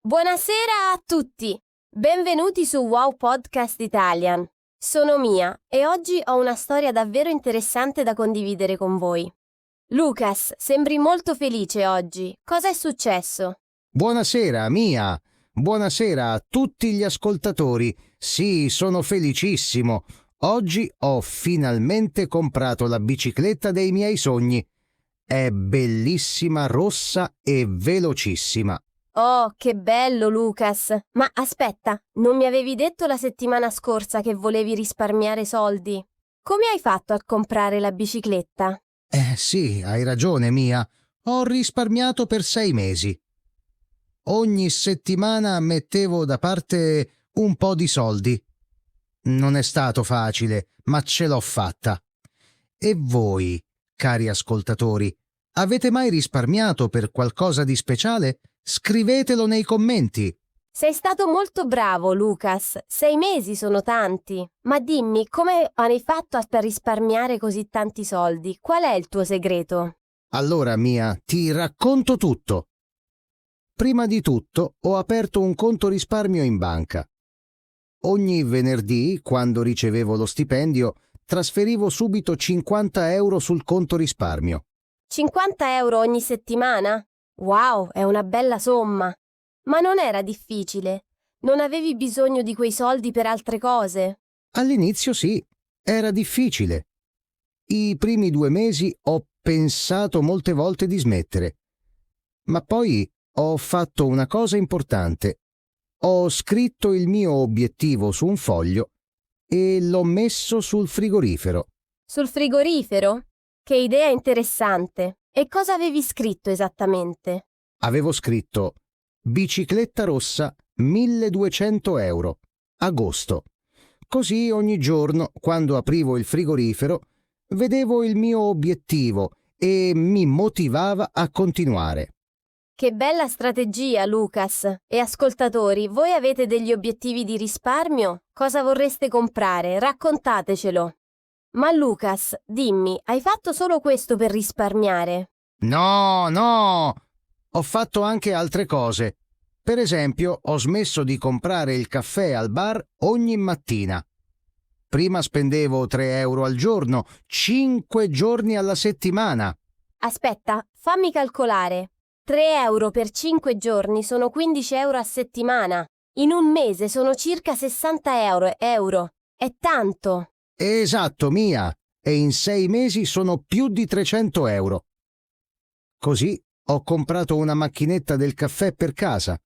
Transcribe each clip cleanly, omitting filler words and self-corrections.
Buonasera a tutti! Benvenuti su Wow Podcast Italian. Sono Mia e oggi ho una storia davvero interessante da condividere con voi. Lucas, sembri molto felice oggi. Cosa è successo? Buonasera, Mia. Buonasera a tutti gli ascoltatori. Sì, sono felicissimo. Oggi ho finalmente comprato la bicicletta dei miei sogni. È bellissima, rossa e velocissima. Oh, che bello, Lucas! Ma aspetta, non mi avevi detto la settimana scorsa che volevi risparmiare soldi? Come hai fatto a comprare la bicicletta? Sì, hai ragione, Mia. Ho risparmiato per 6 mesi. Ogni settimana mettevo da parte un po' di soldi. Non è stato facile, ma ce l'ho fatta. E voi, cari ascoltatori, avete mai risparmiato per qualcosa di speciale? Scrivetelo nei commenti. Sei stato molto bravo, Lucas. 6 mesi sono tanti. Ma dimmi, come hai fatto a risparmiare così tanti soldi? Qual è il tuo segreto? Allora, Mia, ti racconto tutto. Prima di tutto, ho aperto un conto risparmio in banca. Ogni venerdì, quando ricevevo lo stipendio, trasferivo subito 50 euro sul conto risparmio. 50 euro ogni settimana? Wow, è una bella somma. Ma non era difficile? Non avevi bisogno di quei soldi per altre cose? All'inizio sì, era difficile. I primi 2 mesi ho pensato molte volte di smettere. Ma poi ho fatto una cosa importante. Ho scritto il mio obiettivo su un foglio e l'ho messo sul frigorifero. Sul frigorifero? Che idea interessante. E cosa avevi scritto esattamente? Avevo scritto bicicletta rossa 1200 euro, agosto. Così ogni giorno, quando aprivo il frigorifero, vedevo il mio obiettivo e mi motivava a continuare. Che bella strategia, Lucas! E ascoltatori, voi avete degli obiettivi di risparmio? Cosa vorreste comprare? Raccontatecelo. Ma Lucas, dimmi, hai fatto solo questo per risparmiare? No! Ho fatto anche altre cose. Per esempio, ho smesso di comprare il caffè al bar ogni mattina. Prima spendevo 3 euro al giorno, 5 giorni alla settimana. Aspetta, fammi calcolare. 3 euro per 5 giorni sono 15 euro a settimana. In un mese sono circa 60 euro. È tanto. Esatto, Mia. E in 6 mesi sono più di 300 euro. Così ho comprato una macchinetta del caffè per casa.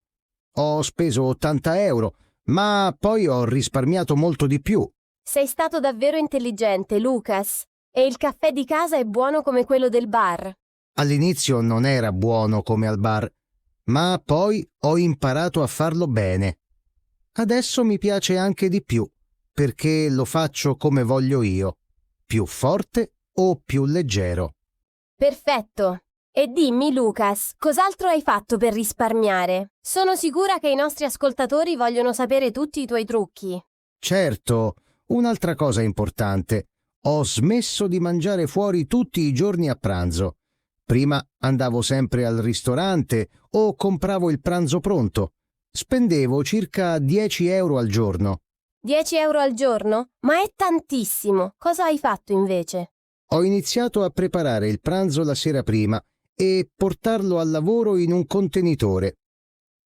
Ho speso 80 euro, ma poi ho risparmiato molto di più. Sei stato davvero intelligente, Lucas. E il caffè di casa è buono come quello del bar? All'inizio non era buono come al bar, ma poi ho imparato a farlo bene. Adesso mi piace anche di più, perché lo faccio come voglio io, più forte o più leggero. Perfetto. E dimmi, Lucas, cos'altro hai fatto per risparmiare? Sono sicura che i nostri ascoltatori vogliono sapere tutti i tuoi trucchi. Certo, un'altra cosa importante. Ho smesso di mangiare fuori tutti i giorni a pranzo. Prima andavo sempre al ristorante o compravo il pranzo pronto. Spendevo circa 10 euro al giorno. 10 euro al giorno? Ma è tantissimo. Cosa hai fatto invece? Ho iniziato a preparare il pranzo la sera prima e portarlo al lavoro in un contenitore.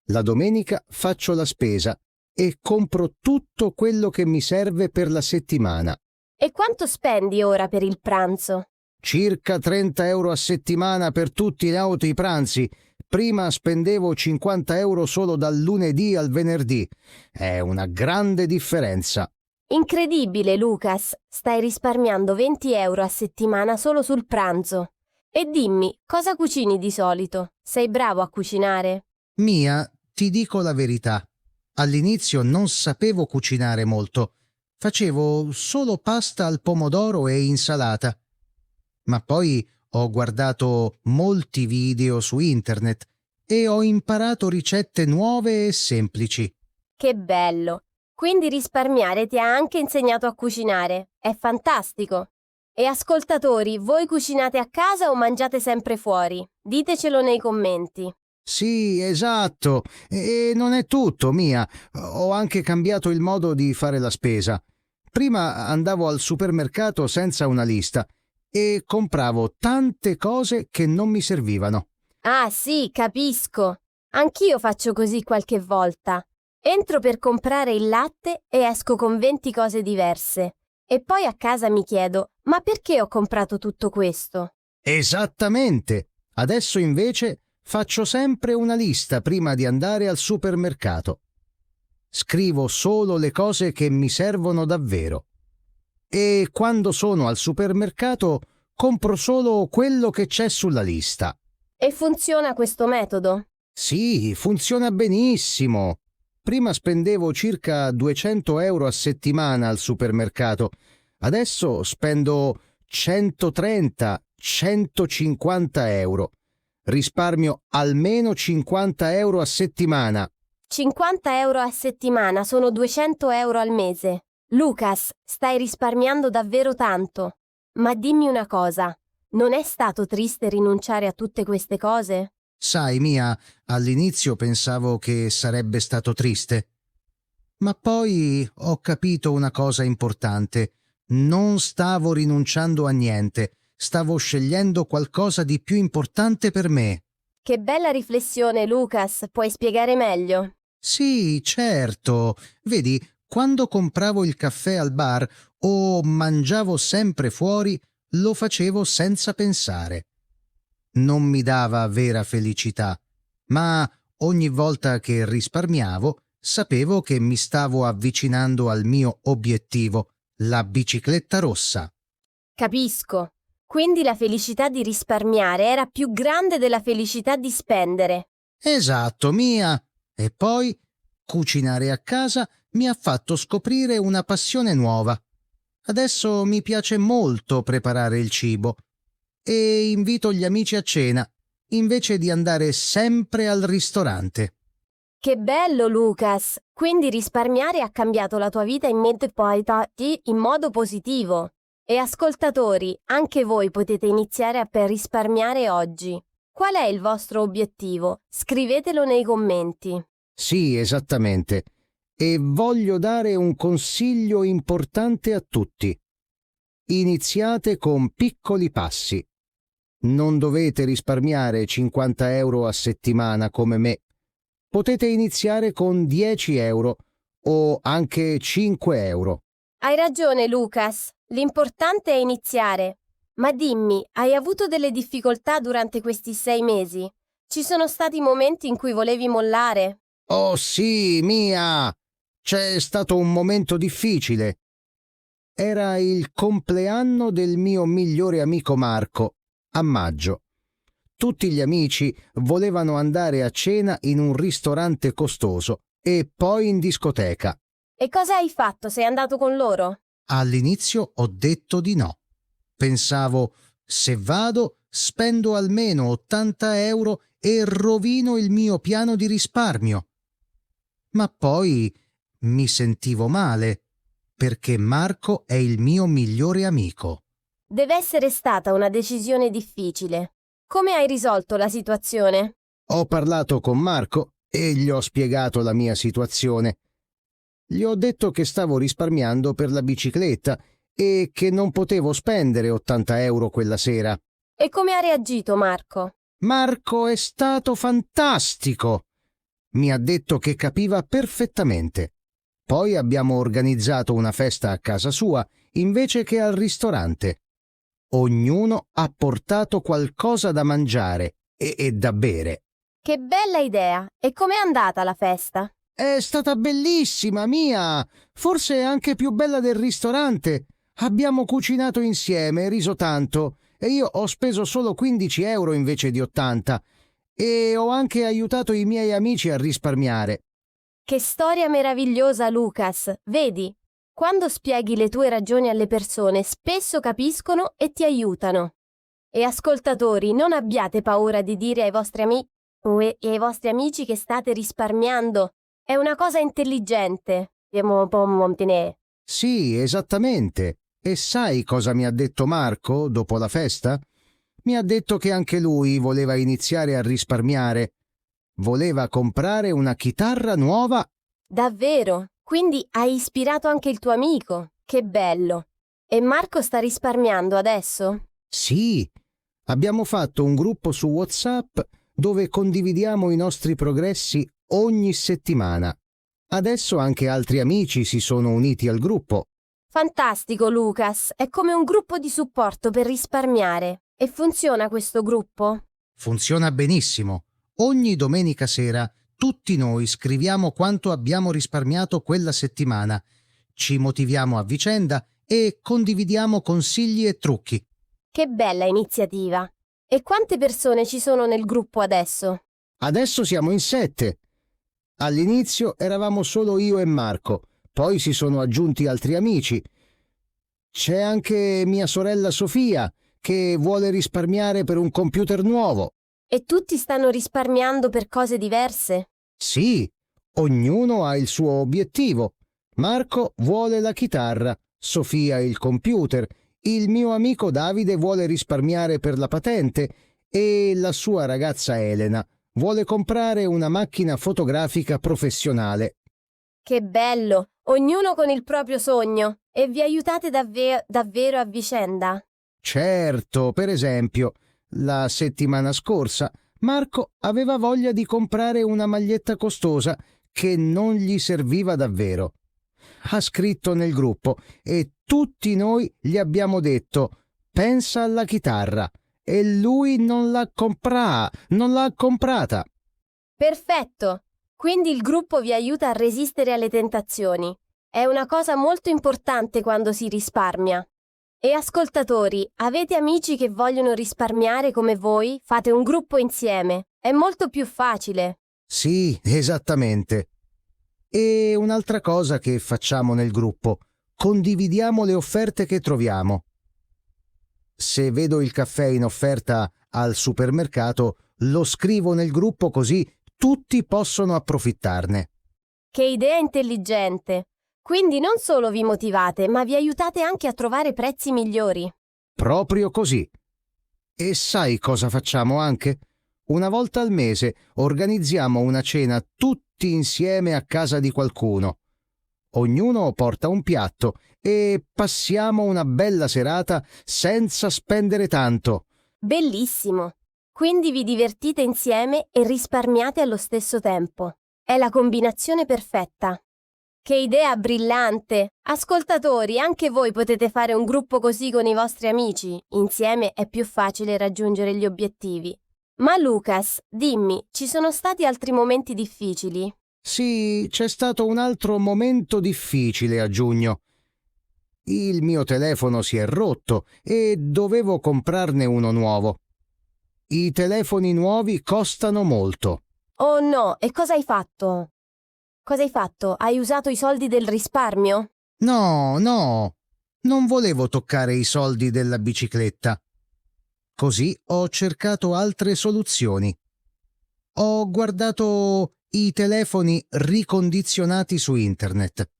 La domenica faccio la spesa e compro tutto quello che mi serve per la settimana. E quanto spendi ora per il pranzo? Circa 30 euro a settimana per tutti gli altri pranzi. Prima spendevo 50 euro solo dal lunedì al venerdì. È una grande differenza. Incredibile, Lucas. Stai risparmiando 20 euro a settimana solo sul pranzo. E dimmi, cosa cucini di solito? Sei bravo a cucinare? Mia, ti dico la verità. All'inizio non sapevo cucinare molto. Facevo solo pasta al pomodoro e insalata. Ma poi ho guardato molti video su internet e ho imparato ricette nuove e semplici. Che bello! Quindi risparmiare ti ha anche insegnato a cucinare. È fantastico! E ascoltatori, voi cucinate a casa o mangiate sempre fuori? Ditecelo nei commenti. Sì, esatto. E non è tutto, Mia. Ho anche cambiato il modo di fare la spesa. Prima andavo al supermercato senza una lista e compravo tante cose che non mi servivano. Ah, sì, capisco. Anch'io faccio così qualche volta. Entro per comprare il latte e esco con 20 cose diverse. E poi a casa mi chiedo, ma perché ho comprato tutto questo? Esattamente. Adesso invece faccio sempre una lista prima di andare al supermercato. Scrivo solo le cose che mi servono davvero. E quando sono al supermercato compro solo quello che c'è sulla lista. E funziona questo metodo? Sì, funziona benissimo. Prima spendevo circa 200 euro a settimana al supermercato. Adesso spendo 130, 150 euro. Risparmio almeno 50 euro a settimana. 50 euro a settimana sono 200 euro al mese. Lucas, stai risparmiando davvero tanto. Ma dimmi una cosa, non è stato triste rinunciare a tutte queste cose? Sai, Mia, all'inizio pensavo che sarebbe stato triste. Ma poi ho capito una cosa importante. Non stavo rinunciando a niente, stavo scegliendo qualcosa di più importante per me. Che bella riflessione, Lucas, puoi spiegare meglio? Sì, certo. Vedi, quando compravo il caffè al bar o mangiavo sempre fuori, lo facevo senza pensare. Non mi dava vera felicità, ma ogni volta che risparmiavo, sapevo che mi stavo avvicinando al mio obiettivo, la bicicletta rossa. Capisco. Quindi la felicità di risparmiare era più grande della felicità di spendere. Esatto, Mia. E poi cucinare a casa mi ha fatto scoprire una passione nuova. Adesso mi piace molto preparare il cibo e invito gli amici a cena, invece di andare sempre al ristorante. Che bello, Lucas! Quindi risparmiare ha cambiato la tua vita in modo positivo. E ascoltatori, anche voi potete iniziare per risparmiare oggi. Qual è il vostro obiettivo? Scrivetelo nei commenti. Sì, esattamente. E voglio dare un consiglio importante a tutti. Iniziate con piccoli passi. Non dovete risparmiare 50 euro a settimana come me. Potete iniziare con 10 euro o anche 5 euro. Hai ragione, Lucas. L'importante è iniziare. Ma dimmi, hai avuto delle difficoltà durante questi 6 mesi? Ci sono stati momenti in cui volevi mollare? Oh sì, Mia! C'è stato un momento difficile. Era il compleanno del mio migliore amico Marco, a maggio. Tutti gli amici volevano andare a cena in un ristorante costoso e poi in discoteca. E cosa hai fatto? Sei andato con loro? All'inizio ho detto di no. Pensavo, se vado, spendo almeno 80 euro e rovino il mio piano di risparmio. Ma poi mi sentivo male, perché Marco è il mio migliore amico. Deve essere stata una decisione difficile. Come hai risolto la situazione? Ho parlato con Marco e gli ho spiegato la mia situazione. Gli ho detto che stavo risparmiando per la bicicletta e che non potevo spendere 80 euro quella sera. E come ha reagito Marco? Marco è stato fantastico! Mi ha detto che capiva perfettamente. Poi abbiamo organizzato una festa a casa sua invece che al ristorante. Ognuno ha portato qualcosa da mangiare e da bere. Che bella idea! E com'è andata la festa? È stata bellissima, Mia! Forse anche più bella del ristorante. Abbiamo cucinato insieme e riso tanto e io ho speso solo 15 euro invece di 80 e ho anche aiutato i miei amici a risparmiare. Che storia meravigliosa, Lucas! Vedi, quando spieghi le tue ragioni alle persone, spesso capiscono e ti aiutano. E ascoltatori, non abbiate paura di dire ai vostri amici e ai vostri amici che state risparmiando. È una cosa intelligente. Sì, esattamente. E sai cosa mi ha detto Marco dopo la festa? Mi ha detto che anche lui voleva iniziare a risparmiare. voleva comprare una chitarra nuova. Davvero? Quindi hai ispirato anche il tuo amico? Che bello! E Marco sta risparmiando adesso? Sì, abbiamo fatto un gruppo su WhatsApp dove condividiamo i nostri progressi ogni settimana. Adesso anche altri amici si sono uniti al gruppo. Fantastico, Lucas! È come un gruppo di supporto per risparmiare. E funziona questo gruppo? Funziona benissimo. Ogni domenica sera tutti noi scriviamo quanto abbiamo risparmiato quella settimana, ci motiviamo a vicenda e condividiamo consigli e trucchi. Che bella iniziativa! E quante persone ci sono nel gruppo adesso? Adesso siamo in 7. All'inizio eravamo solo io e Marco, poi si sono aggiunti altri amici. C'è anche mia sorella Sofia, che vuole risparmiare per un computer nuovo. E tutti stanno risparmiando per cose diverse? Sì, ognuno ha il suo obiettivo. Marco vuole la chitarra, Sofia il computer, il mio amico Davide vuole risparmiare per la patente e la sua ragazza Elena vuole comprare una macchina fotografica professionale. Che bello! Ognuno con il proprio sogno. E vi aiutate davvero a vicenda? Certo, per esempio, la settimana scorsa Marco aveva voglia di comprare una maglietta costosa che non gli serviva davvero. Ha scritto nel gruppo e tutti noi gli abbiamo detto «Pensa alla chitarra» e lui non l'ha comprata. Perfetto! Quindi il gruppo vi aiuta a resistere alle tentazioni. È una cosa molto importante quando si risparmia. E ascoltatori, avete amici che vogliono risparmiare come voi? Fate un gruppo insieme. È molto più facile. Sì, esattamente. E un'altra cosa che facciamo nel gruppo, condividiamo le offerte che troviamo. Se vedo il caffè in offerta al supermercato, lo scrivo nel gruppo così tutti possono approfittarne. Che idea intelligente! Quindi non solo vi motivate, ma vi aiutate anche a trovare prezzi migliori. Proprio così. E sai cosa facciamo anche? Una volta al mese organizziamo una cena tutti insieme a casa di qualcuno. Ognuno porta un piatto e passiamo una bella serata senza spendere tanto. Bellissimo! Quindi vi divertite insieme e risparmiate allo stesso tempo. È la combinazione perfetta. Che idea brillante! Ascoltatori, anche voi potete fare un gruppo così con i vostri amici. Insieme è più facile raggiungere gli obiettivi. Ma Lucas, dimmi, ci sono stati altri momenti difficili? Sì, c'è stato un altro momento difficile a giugno. Il mio telefono si è rotto e dovevo comprarne uno nuovo. I telefoni nuovi costano molto. Oh no, e cosa hai fatto? Cosa hai fatto? Hai usato i soldi del risparmio? No, non volevo toccare i soldi della bicicletta. Così ho cercato altre soluzioni. Ho guardato i telefoni ricondizionati su internet.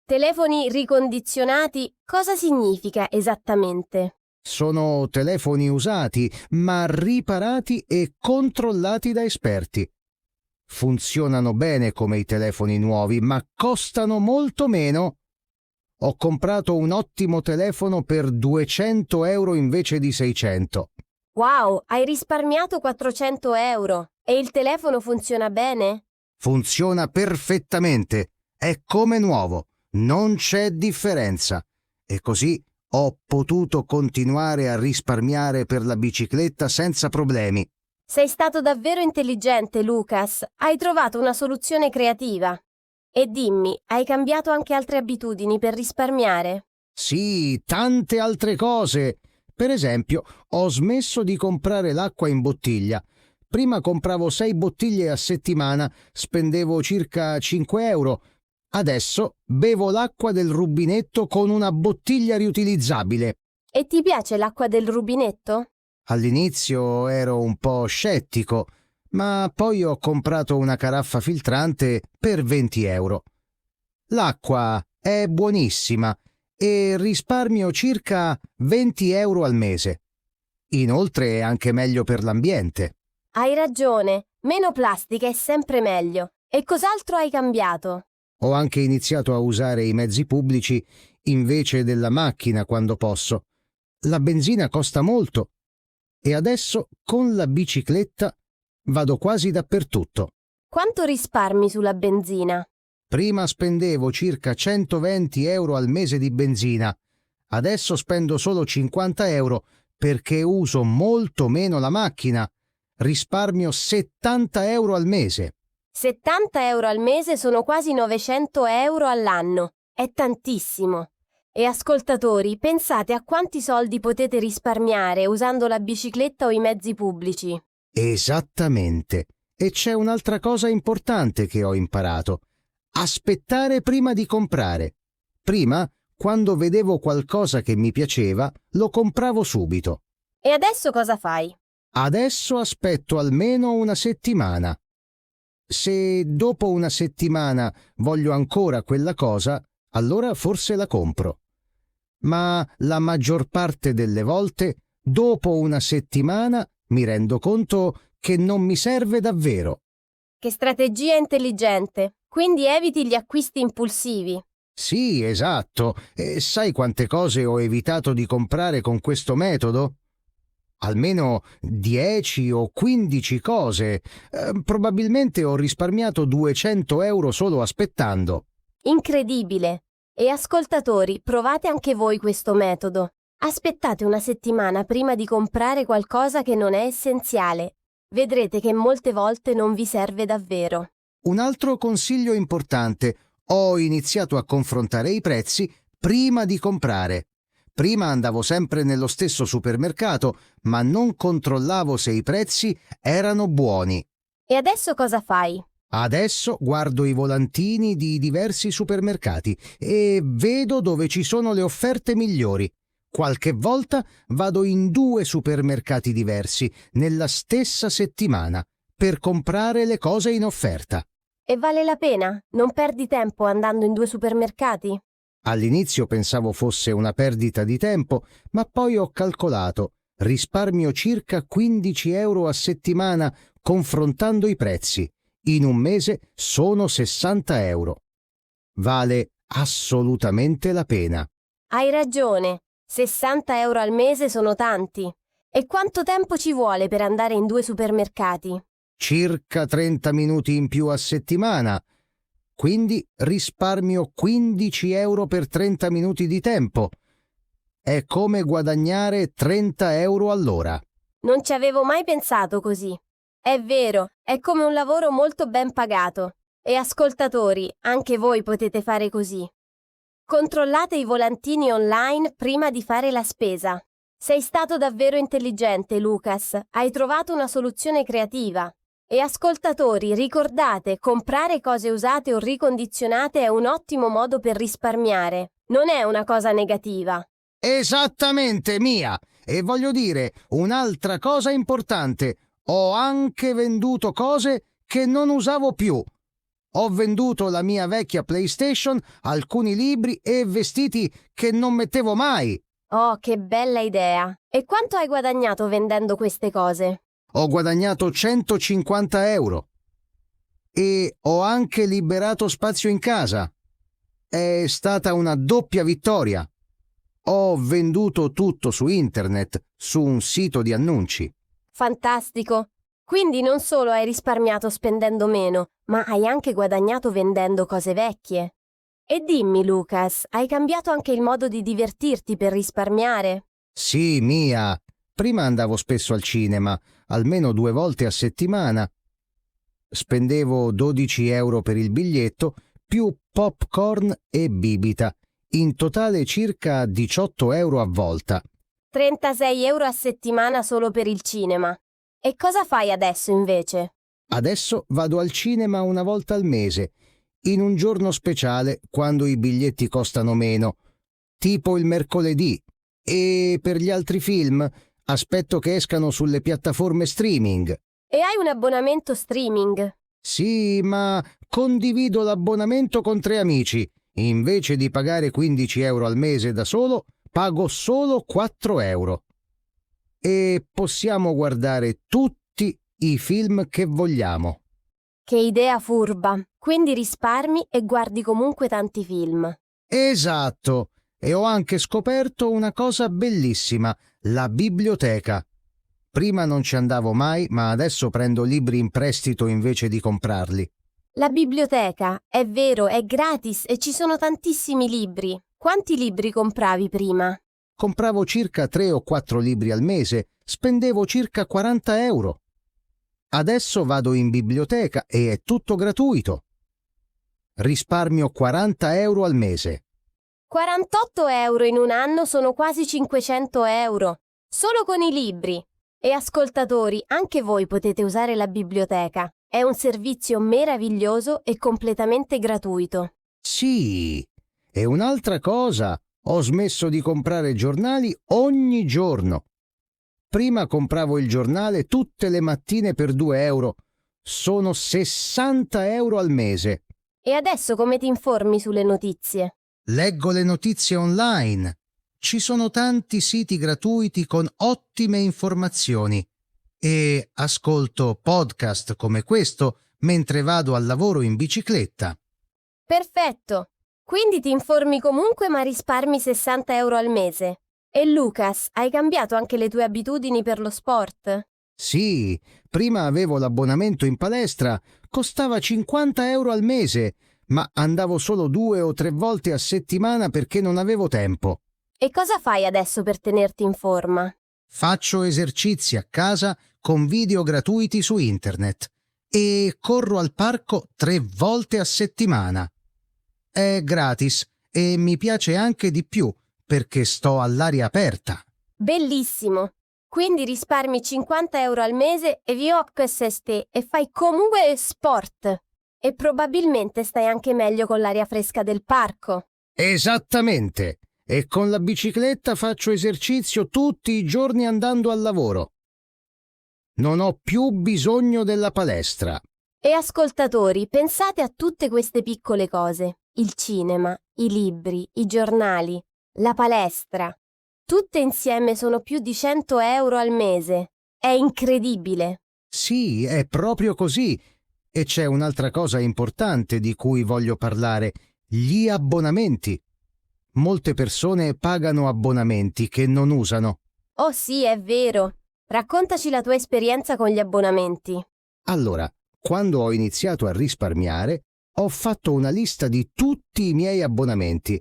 Telefoni ricondizionati, cosa significa esattamente? Sono telefoni usati, ma riparati e controllati da esperti. Funzionano bene come i telefoni nuovi, ma costano molto meno. Ho comprato un ottimo telefono per 200 euro invece di 600. Wow, hai risparmiato 400 euro. E il telefono funziona bene? Funziona perfettamente. È come nuovo. Non c'è differenza. E così ho potuto continuare a risparmiare per la bicicletta senza problemi. Sei stato davvero intelligente, Lucas. Hai trovato una soluzione creativa. E dimmi, hai cambiato anche altre abitudini per risparmiare? Sì, tante altre cose. Per esempio, ho smesso di comprare l'acqua in bottiglia. Prima compravo 6 bottiglie a settimana, spendevo circa 5 euro. Adesso bevo l'acqua del rubinetto con una bottiglia riutilizzabile. E ti piace l'acqua del rubinetto? All'inizio ero un po' scettico, ma poi ho comprato una caraffa filtrante per 20 euro. L'acqua è buonissima e risparmio circa 20 euro al mese. Inoltre è anche meglio per l'ambiente. Hai ragione, Meno plastica è sempre meglio. E cos'altro hai cambiato? Ho anche iniziato a usare i mezzi pubblici invece della macchina quando posso. La benzina costa molto e adesso con la bicicletta vado quasi dappertutto. Quanto risparmi sulla benzina? Prima spendevo circa 120 euro al mese di benzina, adesso spendo solo 50 euro perché uso molto meno la macchina. Risparmio 70 euro al mese. 70 euro al mese sono quasi 900 euro all'anno. È tantissimo. E ascoltatori, pensate a quanti soldi potete risparmiare usando la bicicletta o i mezzi pubblici. Esattamente. E c'è un'altra cosa importante che ho imparato. Aspettare prima di comprare. Prima, quando vedevo qualcosa che mi piaceva, lo compravo subito. E adesso cosa fai? Adesso aspetto almeno una settimana. Se dopo una settimana voglio ancora quella cosa, allora forse la compro. Ma la maggior parte delle volte, dopo una settimana, mi rendo conto che non mi serve davvero. Che strategia intelligente. Quindi eviti gli acquisti impulsivi. Sì, esatto. E sai quante cose ho evitato di comprare con questo metodo? Almeno 10 o 15 cose. Probabilmente ho risparmiato 200 euro solo aspettando. Incredibile. E ascoltatori, provate anche voi questo metodo. Aspettate una settimana prima di comprare qualcosa che non è essenziale. Vedrete che molte volte non vi serve davvero. Un altro consiglio importante: ho iniziato a confrontare i prezzi prima di comprare. Prima andavo sempre nello stesso supermercato, ma non controllavo se i prezzi erano buoni. E adesso cosa fai? Adesso guardo i volantini di diversi supermercati e vedo dove ci sono le offerte migliori. Qualche volta vado in 2 supermercati diversi nella stessa settimana per comprare le cose in offerta. E vale la pena? Non perdi tempo andando in 2 supermercati? All'inizio pensavo fosse una perdita di tempo, ma poi ho calcolato. Risparmio circa 15 euro a settimana confrontando i prezzi. In un mese sono 60 euro. Vale assolutamente la pena. Hai ragione. 60 euro al mese sono tanti. E quanto tempo ci vuole per andare in 2 supermercati? Circa 30 minuti in più a settimana. Quindi risparmio 15 euro per 30 minuti di tempo. È come guadagnare 30 euro all'ora. Non ci avevo mai pensato così. È vero, è come un lavoro molto ben pagato. E ascoltatori, anche voi potete fare così. Controllate i volantini online prima di fare la spesa. Sei stato davvero intelligente, Lucas. Hai trovato una soluzione creativa. E ascoltatori, ricordate, comprare cose usate o ricondizionate è un ottimo modo per risparmiare. Non è una cosa negativa. Esattamente, Mia! E voglio dire, un'altra cosa importante. Ho anche venduto cose che non usavo più. Ho venduto la mia vecchia PlayStation, alcuni libri e vestiti che non mettevo mai. Oh, che bella idea! E quanto hai guadagnato vendendo queste cose? Ho guadagnato 150 euro. E ho anche liberato spazio in casa. È stata una doppia vittoria. Ho venduto tutto su internet, su un sito di annunci. Fantastico! Quindi non solo hai risparmiato spendendo meno, ma hai anche guadagnato vendendo cose vecchie. E dimmi, Lucas, hai cambiato anche il modo di divertirti per risparmiare? Sì, Mia. Prima andavo spesso al cinema, almeno 2 volte a settimana. Spendevo 12 euro per il biglietto, più popcorn e bibita. In totale circa 18 euro a volta. 36 euro a settimana solo per il cinema. E cosa fai adesso invece? Adesso vado al cinema una volta al mese, in un giorno speciale quando i biglietti costano meno, tipo il mercoledì. E per gli altri film aspetto che escano sulle piattaforme streaming. E hai un abbonamento streaming? Sì, ma condivido l'abbonamento con 3 amici. Invece di pagare 15 euro al mese da solo, pago solo 4 euro. E possiamo guardare tutti i film che vogliamo. Che idea furba! Quindi risparmi e guardi comunque tanti film. Esatto! E ho anche scoperto una cosa bellissima, la biblioteca. Prima non ci andavo mai, ma adesso prendo libri in prestito invece di comprarli. La biblioteca, è vero, è gratis e ci sono tantissimi libri. Quanti libri compravi prima? Compravo circa 3 o 4 libri al mese, spendevo circa 40 euro. Adesso vado in biblioteca e è tutto gratuito. Risparmio 40 euro al mese. 48 euro in un anno sono quasi 500 euro, solo con i libri. E ascoltatori, anche voi potete usare la biblioteca. È un servizio meraviglioso e completamente gratuito. Sì, e un'altra cosa, ho smesso di comprare giornali ogni giorno. Prima compravo il giornale tutte le mattine per 2 euro. Sono 60 euro al mese. E adesso come ti informi sulle notizie? Leggo le notizie online. Ci sono tanti siti gratuiti con ottime informazioni e ascolto podcast come questo mentre vado al lavoro in bicicletta. Perfetto! Quindi ti informi comunque ma risparmi 60 euro al mese. E Lucas, hai cambiato anche le tue abitudini per lo sport? Sì, prima avevo l'abbonamento in palestra, costava 50 euro al mese, ma andavo solo 2 o 3 volte a settimana perché non avevo tempo. E cosa fai adesso per tenerti in forma? Faccio esercizi a casa con video gratuiti su internet e corro al parco 3 volte a settimana. È gratis e mi piace anche di più perché sto all'aria aperta. Bellissimo! Quindi risparmi 50 euro al mese e vi ste e fai comunque sport. E probabilmente stai anche meglio con l'aria fresca del parco. Esattamente! E con la bicicletta faccio esercizio tutti i giorni andando al lavoro. Non ho più bisogno della palestra. E ascoltatori, pensate a tutte queste piccole cose. Il cinema, i libri, i giornali, la palestra. Tutte insieme sono più di 100 euro al mese. È incredibile. Sì, è proprio così. E c'è un'altra cosa importante di cui voglio parlare: gli abbonamenti. Molte persone pagano abbonamenti che non usano. Oh sì, è vero. Raccontaci la tua esperienza con gli abbonamenti. Allora, quando ho iniziato a risparmiare, ho fatto una lista di tutti i miei abbonamenti.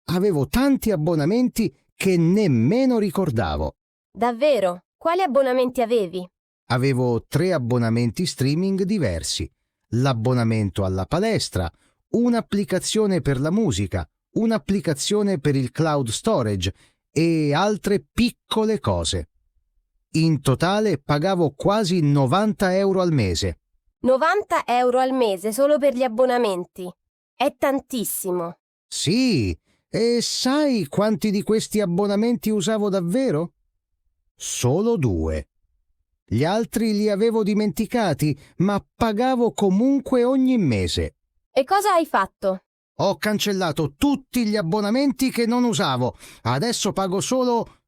Avevo tanti abbonamenti che nemmeno ricordavo. Davvero? Quali abbonamenti avevi? Avevo 3 abbonamenti streaming diversi: l'abbonamento alla palestra, un'applicazione per la musica, un'applicazione per il cloud storage e altre piccole cose. In totale pagavo quasi 90 euro al mese. 90 euro al mese solo per gli abbonamenti. È tantissimo. Sì, e sai quanti di questi abbonamenti usavo davvero? Solo 2. Gli altri li avevo dimenticati, ma pagavo comunque ogni mese. E cosa hai fatto? Ho cancellato tutti gli abbonamenti che non usavo. Adesso pago solo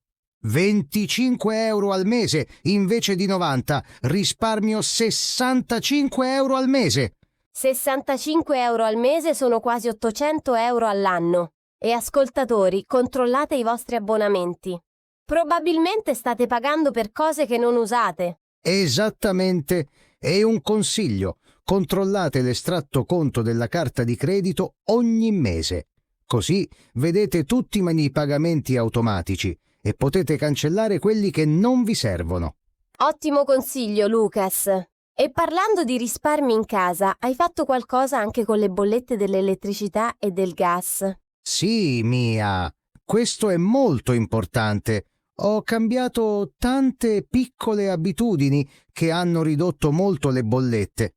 25 euro al mese invece di 90. Risparmio 65 euro al mese. 65 euro al mese sono quasi 800 euro all'anno. E ascoltatori, controllate i vostri abbonamenti. Probabilmente state pagando per cose che non usate. Esattamente. E un consiglio: controllate l'estratto conto della carta di credito ogni mese. Così vedete tutti i pagamenti automatici e potete cancellare quelli che non vi servono. Ottimo consiglio, Lucas. E parlando di risparmi in casa, hai fatto qualcosa anche con le bollette dell'elettricità e del gas? Sì, Mia, questo è molto importante. Ho cambiato tante piccole abitudini che hanno ridotto molto le bollette.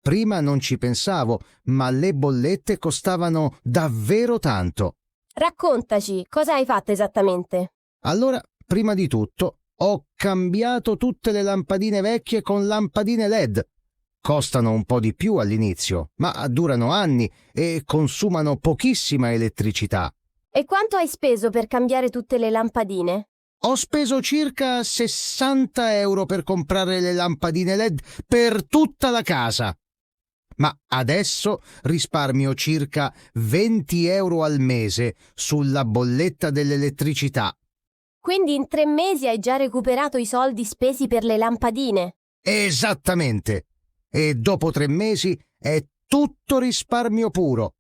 Prima non ci pensavo, ma le bollette costavano davvero tanto. Raccontaci, cosa hai fatto esattamente? Allora, prima di tutto, ho cambiato tutte le lampadine vecchie con lampadine LED. Costano un po' di più all'inizio, ma durano anni e consumano pochissima elettricità. E quanto hai speso per cambiare tutte le lampadine? Ho speso circa 60 euro per comprare le lampadine LED per tutta la casa. Ma adesso risparmio circa 20 euro al mese sulla bolletta dell'elettricità. Quindi in 3 mesi hai già recuperato i soldi spesi per le lampadine. Esattamente. E dopo 3 mesi è tutto risparmio puro.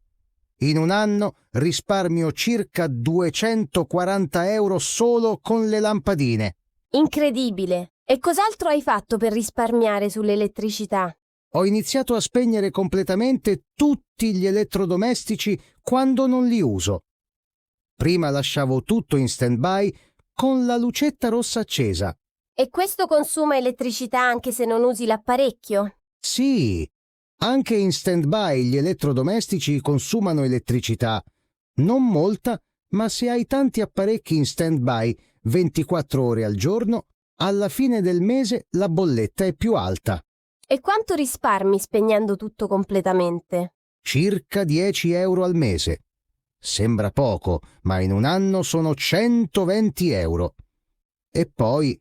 In un anno risparmio circa 240 euro solo con le lampadine. Incredibile! E cos'altro hai fatto per risparmiare sull'elettricità? Ho iniziato a spegnere completamente tutti gli elettrodomestici quando non li uso. Prima lasciavo tutto in stand-by con la lucetta rossa accesa. E questo consuma elettricità anche se non usi l'apparecchio? Sì, anche in stand-by gli elettrodomestici consumano elettricità. Non molta, ma se hai tanti apparecchi in stand-by 24 ore al giorno, alla fine del mese la bolletta è più alta. E quanto risparmi spegnendo tutto completamente? Circa 10 euro al mese. Sembra poco, ma in un anno sono 120 euro. E poi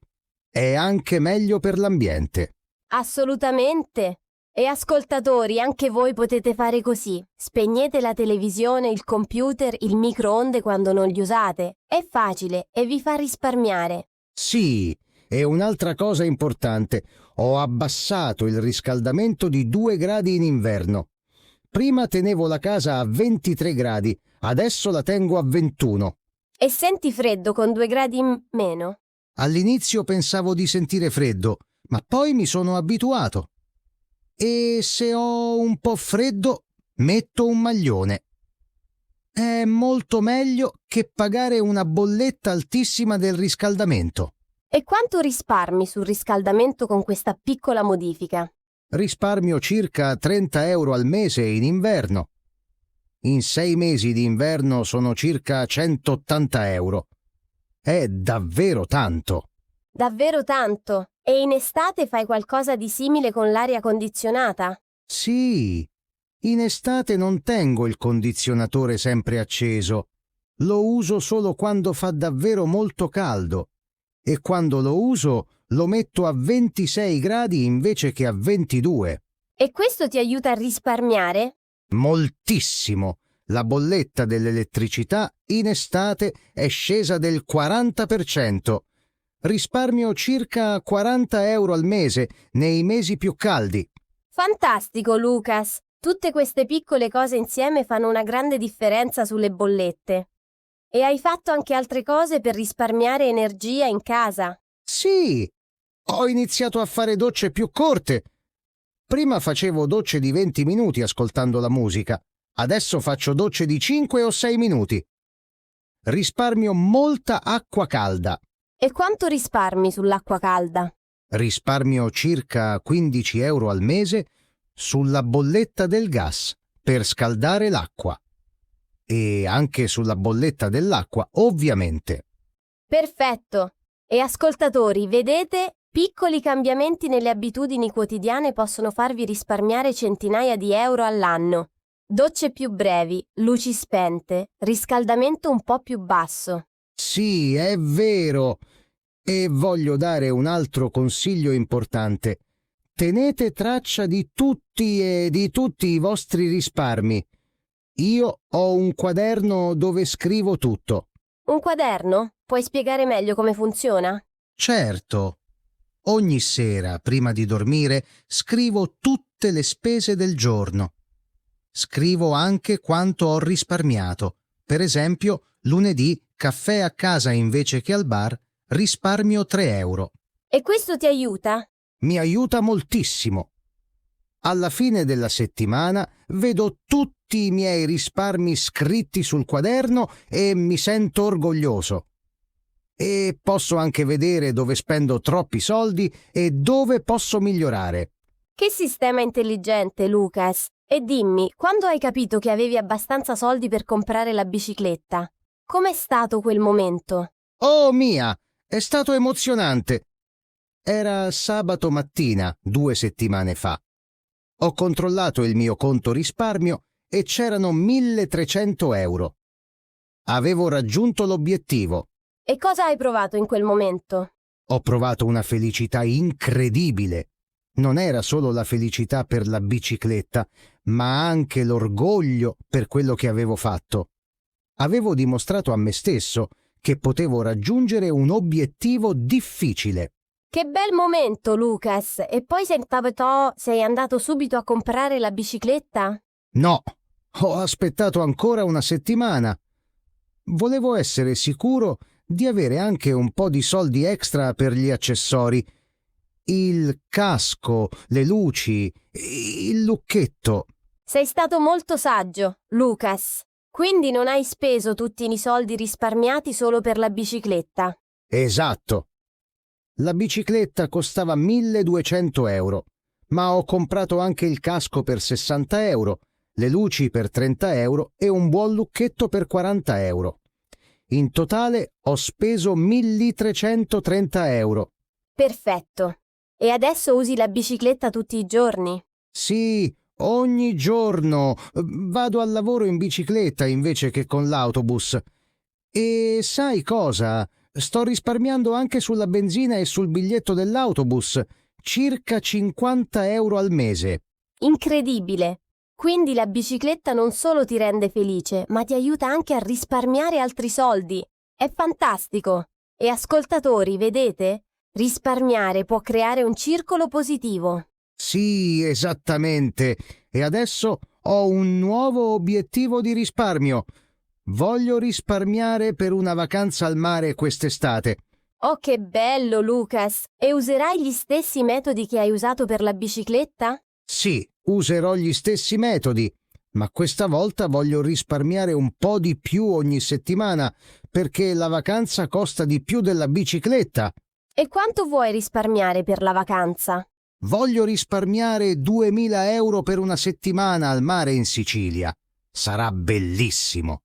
è anche meglio per l'ambiente. Assolutamente! E ascoltatori, anche voi potete fare così. Spegnete la televisione, il computer, il microonde quando non li usate. È facile e vi fa risparmiare. Sì, e un'altra cosa importante. Ho abbassato il riscaldamento di 2 gradi in inverno. Prima tenevo la casa a 23 gradi, adesso la tengo a 21. E senti freddo con 2 gradi in meno? All'inizio pensavo di sentire freddo, ma poi mi sono abituato. E se ho un po' freddo, metto un maglione. È molto meglio che pagare una bolletta altissima del riscaldamento. E quanto risparmi sul riscaldamento con questa piccola modifica? Risparmio circa 30 euro al mese in inverno. In 6 mesi di inverno sono circa 180 euro. È davvero tanto. Davvero tanto? E in estate fai qualcosa di simile con l'aria condizionata? Sì, in estate non tengo il condizionatore sempre acceso. Lo uso solo quando fa davvero molto caldo. E quando lo uso lo metto a 26 gradi invece che a 22. E questo ti aiuta a risparmiare? Moltissimo. La bolletta dell'elettricità in estate è scesa del 40%. Risparmio circa 40 euro al mese nei mesi più caldi. Fantastico, Lucas! Tutte queste piccole cose insieme fanno una grande differenza sulle bollette. E hai fatto anche altre cose per risparmiare energia in casa? Sì, ho iniziato a fare docce più corte. Prima facevo docce di 20 minuti ascoltando la musica. Adesso faccio docce di 5 o 6 minuti. Risparmio molta acqua calda. E quanto risparmi sull'acqua calda? Risparmio circa 15 euro al mese sulla bolletta del gas per scaldare l'acqua. E anche sulla bolletta dell'acqua, ovviamente. Perfetto! E ascoltatori, vedete? Piccoli cambiamenti nelle abitudini quotidiane possono farvi risparmiare centinaia di euro all'anno. Docce più brevi, luci spente, riscaldamento un po' più basso. Sì, è vero. E voglio dare un altro consiglio importante. Tenete traccia di tutti i vostri risparmi. Io ho un quaderno dove scrivo tutto. Un quaderno? Puoi spiegare meglio come funziona? Certo. Ogni sera, prima di dormire, scrivo tutte le spese del giorno. Scrivo anche quanto ho risparmiato. Per esempio, lunedì, caffè a casa invece che al bar, risparmio 3 euro. E questo ti aiuta? Mi aiuta moltissimo. Alla fine della settimana vedo tutti i miei risparmi scritti sul quaderno e mi sento orgoglioso. E posso anche vedere dove spendo troppi soldi e dove posso migliorare. Che sistema intelligente, Lucas! E dimmi, quando hai capito che avevi abbastanza soldi per comprare la bicicletta? Com'è stato quel momento? Oh mia! È stato emozionante! Era sabato mattina, 2 settimane fa. Ho controllato il mio conto risparmio e c'erano 1300 euro. Avevo raggiunto l'obiettivo. E cosa hai provato in quel momento? Ho provato una felicità incredibile. Non era solo la felicità per la bicicletta, ma anche l'orgoglio per quello che avevo fatto. Avevo dimostrato a me stesso che potevo raggiungere un obiettivo difficile. Che bel momento, Lucas! E poi sei andato subito a comprare la bicicletta? No, ho aspettato ancora una settimana. Volevo essere sicuro di avere anche un po' di soldi extra per gli accessori. Il casco, le luci, il lucchetto. Sei stato molto saggio, Lucas. Quindi non hai speso tutti i soldi risparmiati solo per la bicicletta. Esatto. La bicicletta costava 1200 euro, ma ho comprato anche il casco per 60 euro, le luci per 30 euro e un buon lucchetto per 40 euro. In totale ho speso 1330 euro. Perfetto. E adesso usi la bicicletta tutti i giorni? Sì, ogni giorno vado al lavoro in bicicletta invece che con l'autobus. E sai cosa? Sto risparmiando anche sulla benzina e sul biglietto dell'autobus, circa 50 euro al mese. Incredibile! Quindi la bicicletta non solo ti rende felice, ma ti aiuta anche a risparmiare altri soldi. È fantastico! E ascoltatori, vedete? Risparmiare può creare un circolo positivo. Sì, esattamente. E adesso ho un nuovo obiettivo di risparmio. Voglio risparmiare per una vacanza al mare quest'estate. Oh, che bello, Lucas! E userai gli stessi metodi che hai usato per la bicicletta? Sì, userò gli stessi metodi, ma questa volta voglio risparmiare un po' di più ogni settimana, perché la vacanza costa di più della bicicletta. E quanto vuoi risparmiare per la vacanza? Voglio risparmiare 2000 euro per una settimana al mare in Sicilia. Sarà bellissimo.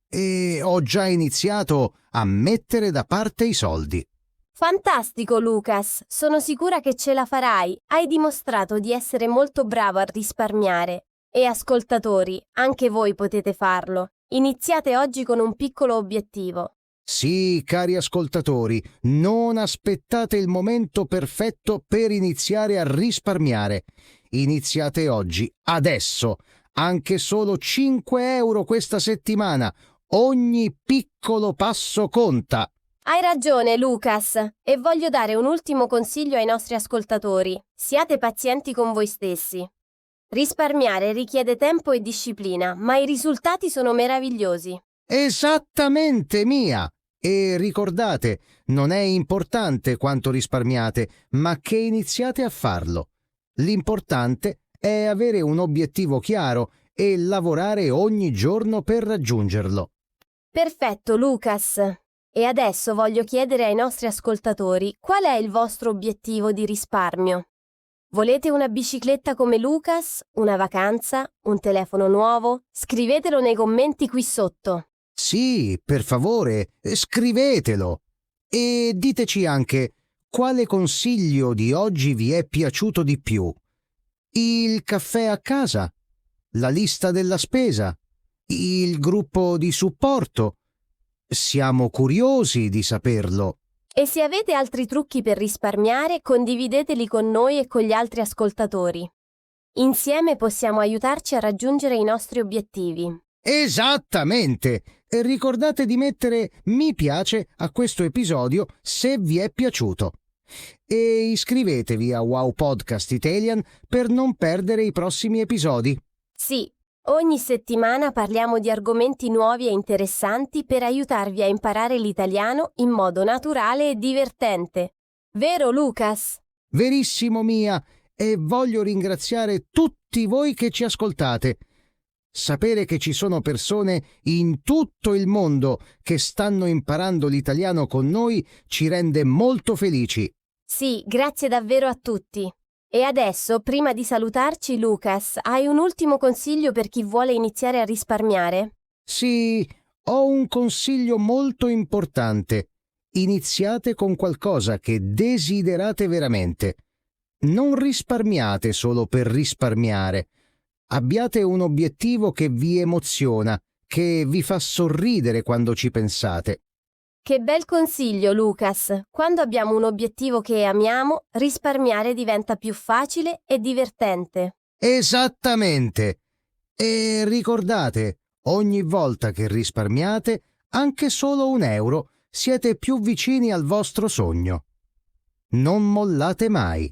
E ho già iniziato a mettere da parte i soldi. Fantastico, Lucas! Sono sicura che ce la farai. Hai dimostrato di essere molto bravo a risparmiare. E ascoltatori, anche voi potete farlo. Iniziate oggi con un piccolo obiettivo. Sì, cari ascoltatori, non aspettate il momento perfetto per iniziare a risparmiare. Iniziate oggi, adesso, anche solo 5 euro questa settimana. Ogni piccolo passo conta. Hai ragione, Lucas, e voglio dare un ultimo consiglio ai nostri ascoltatori. Siate pazienti con voi stessi. Risparmiare richiede tempo e disciplina, ma i risultati sono meravigliosi. Esattamente, Mia! E ricordate, non è importante quanto risparmiate, ma che iniziate a farlo. L'importante è avere un obiettivo chiaro e lavorare ogni giorno per raggiungerlo. Perfetto, Lucas. E adesso voglio chiedere ai nostri ascoltatori qual è il vostro obiettivo di risparmio. Volete una bicicletta come Lucas? Una vacanza? Un telefono nuovo? Scrivetelo nei commenti qui sotto. Sì, per favore, scrivetelo. E diteci anche quale consiglio di oggi vi è piaciuto di più. Il caffè a casa? La lista della spesa? Il gruppo di supporto? Siamo curiosi di saperlo. E se avete altri trucchi per risparmiare, condivideteli con noi e con gli altri ascoltatori. Insieme possiamo aiutarci a raggiungere i nostri obiettivi. Esattamente! E ricordate di mettere mi piace a questo episodio se vi è piaciuto. E iscrivetevi a Wow Podcast Italian per non perdere i prossimi episodi. Sì, ogni settimana parliamo di argomenti nuovi e interessanti per aiutarvi a imparare l'italiano in modo naturale e divertente. Vero, Lucas? Verissimo, Mia, e voglio ringraziare tutti voi che ci ascoltate. Sapere che ci sono persone in tutto il mondo che stanno imparando l'italiano con noi ci rende molto felici. Sì, grazie davvero a tutti. E adesso, prima di salutarci, Lucas, hai un ultimo consiglio per chi vuole iniziare a risparmiare? Sì, ho un consiglio molto importante. Iniziate con qualcosa che desiderate veramente. Non risparmiate solo per risparmiare. Abbiate un obiettivo che vi emoziona, che vi fa sorridere quando ci pensate. Che bel consiglio, Lucas. Quando abbiamo un obiettivo che amiamo, risparmiare diventa più facile e divertente. Esattamente! E ricordate, ogni volta che risparmiate, anche solo €1, siete più vicini al vostro sogno. Non mollate mai.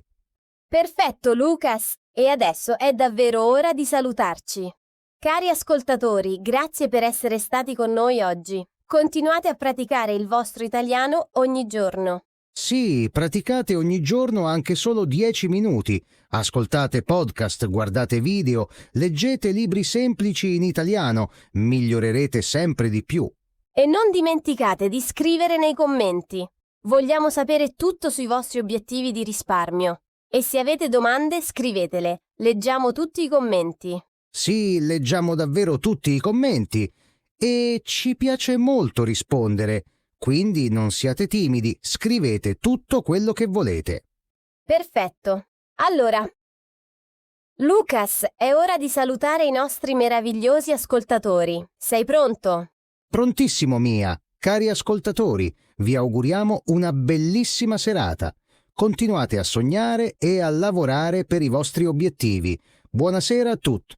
Perfetto, Lucas. E adesso è davvero ora di salutarci. Cari ascoltatori, grazie per essere stati con noi oggi. Continuate a praticare il vostro italiano ogni giorno. Sì, praticate ogni giorno anche solo 10 minuti. Ascoltate podcast, guardate video, leggete libri semplici in italiano. Migliorerete sempre di più. E non dimenticate di scrivere nei commenti. Vogliamo sapere tutto sui vostri obiettivi di risparmio. E se avete domande, scrivetele. Leggiamo tutti i commenti. Sì, leggiamo davvero tutti i commenti e ci piace molto rispondere. Quindi non siate timidi, scrivete tutto quello che volete. Perfetto. Allora, Lucas, è ora di salutare i nostri meravigliosi ascoltatori. Sei pronto? Prontissimo, Mia. Cari ascoltatori, vi auguriamo una bellissima serata. Continuate a sognare e a lavorare per i vostri obiettivi. Buonasera a tutti.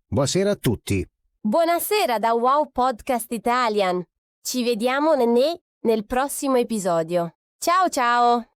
Buonasera a tutti. Buonasera da Wow Podcast Italian. Ci vediamo nel prossimo episodio. Ciao ciao!